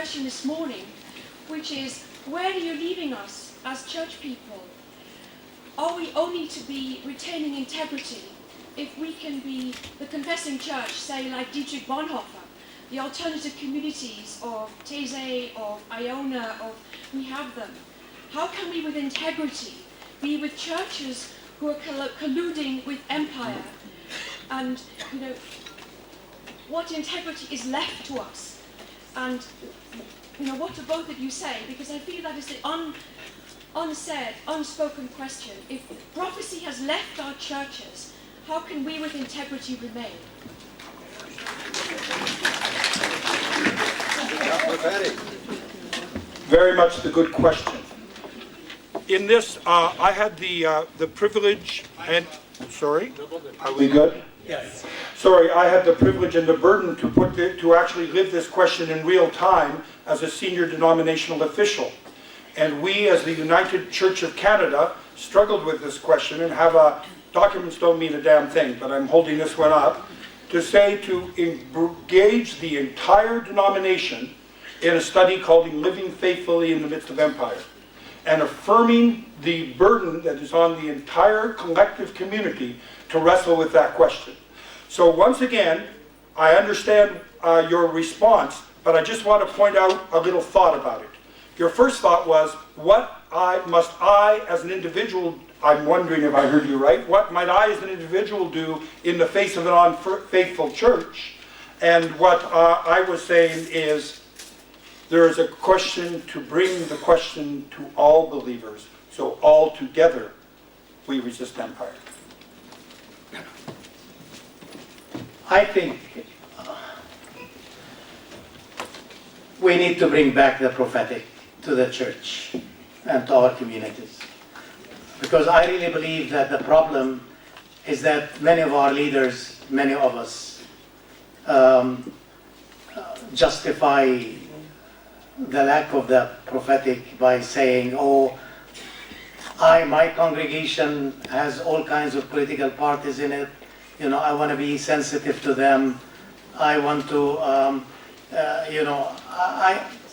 question this morning, which is, where are you leaving us as church people? Are we only to be retaining integrity if we can be the confessing church, say like Dietrich Bonhoeffer, the alternative communities of Taizé, of Iona, we have them. How can we with integrity be with churches who are colluding with empire? And, what integrity is left to us? And, what do both of you say? Because I feel that is the unsaid, unspoken question. If prophecy has left our churches, how can we with integrity remain? Very much the good question. In this, I had the privilege and, sorry, are we good? Yes. Sorry, I had the privilege and the burden to actually live this question in real time as a senior denominational official. And we, as the United Church of Canada, struggled with this question and have documents don't mean a damn thing, but I'm holding this one up, to say to engage the entire denomination in a study called Living Faithfully in the Midst of Empire, and affirming the burden that is on the entire collective community to wrestle with that question. So once again, I understand your response, but I just want to point out a little thought about it. Your first thought was, what must I as an individual, I'm wondering if I heard you right, what might I as an individual do in the face of an unfaithful church? And what I was saying is, there is a question to bring the question to all believers, so all together we resist empire. I think we need to bring back the prophetic to the church and to our communities. Because I really believe that the problem is that many of our leaders, many of us, justify the lack of the prophetic by saying, oh, my congregation has all kinds of political parties in it. I want to be sensitive to them. I want to,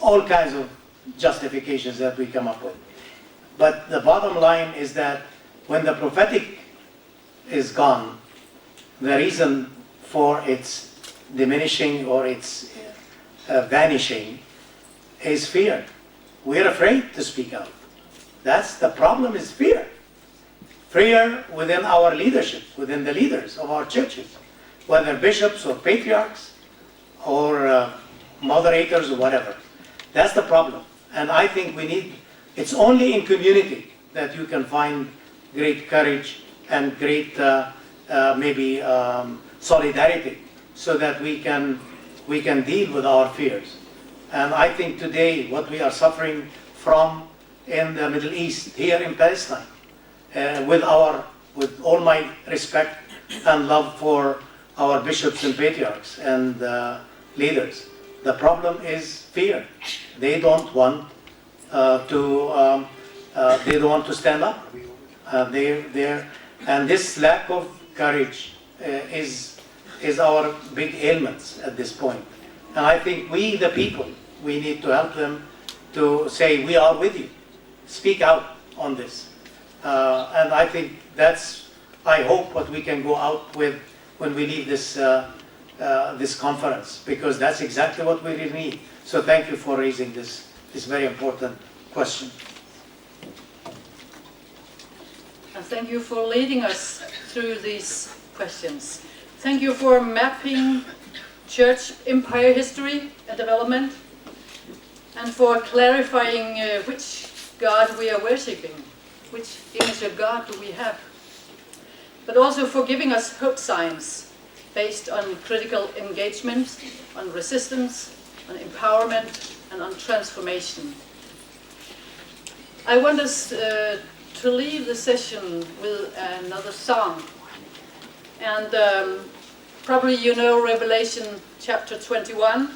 all kinds of justifications that we come up with. But the bottom line is that when the prophetic is gone, the reason for its diminishing or its vanishing is fear. We're afraid to speak out. That's the problem, is fear. Fear within our leadership, within the leaders of our churches, whether bishops or patriarchs or moderators or whatever. That's the problem. And I think it's only in community that you can find great courage and great solidarity, so that we can deal with our fears. And I think today what we are suffering from in the Middle East, here in Palestine, with all my respect and love for our bishops and patriarchs and leaders, the problem is fear. They don't want to stand up. And this lack of courage is our big ailments at this point. And I think we, the people, we need to help them to say, we are with you. Speak out on this. And I think I hope what we can go out with when we leave this conference, because that's exactly what we really need. So thank you for raising this very important question. And thank you for leading us through these questions. Thank you for mapping church empire history and development, and for clarifying which God we are worshipping, which image of God do we have, but also for giving us hope signs based on critical engagement, on resistance, on empowerment, and on transformation. I want us to leave the session with another song. And probably you know Revelation chapter 21.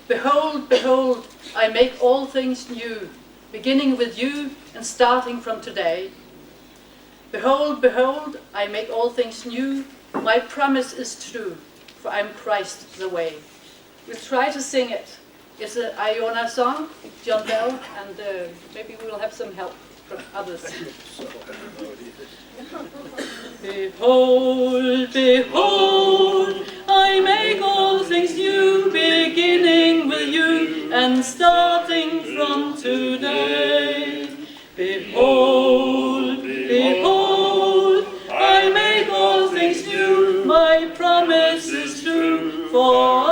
Behold, behold, I make all things new, beginning with you and starting from today. Behold, behold, I make all things new. My promise is true, for I'm Christ the way. We'll try to sing it It's an Iona song, John Bell, and maybe we will have some help from others. Behold, behold, I make all things new, beginning with you and starting from today. Behold, behold, I make all things new, my promise is true, for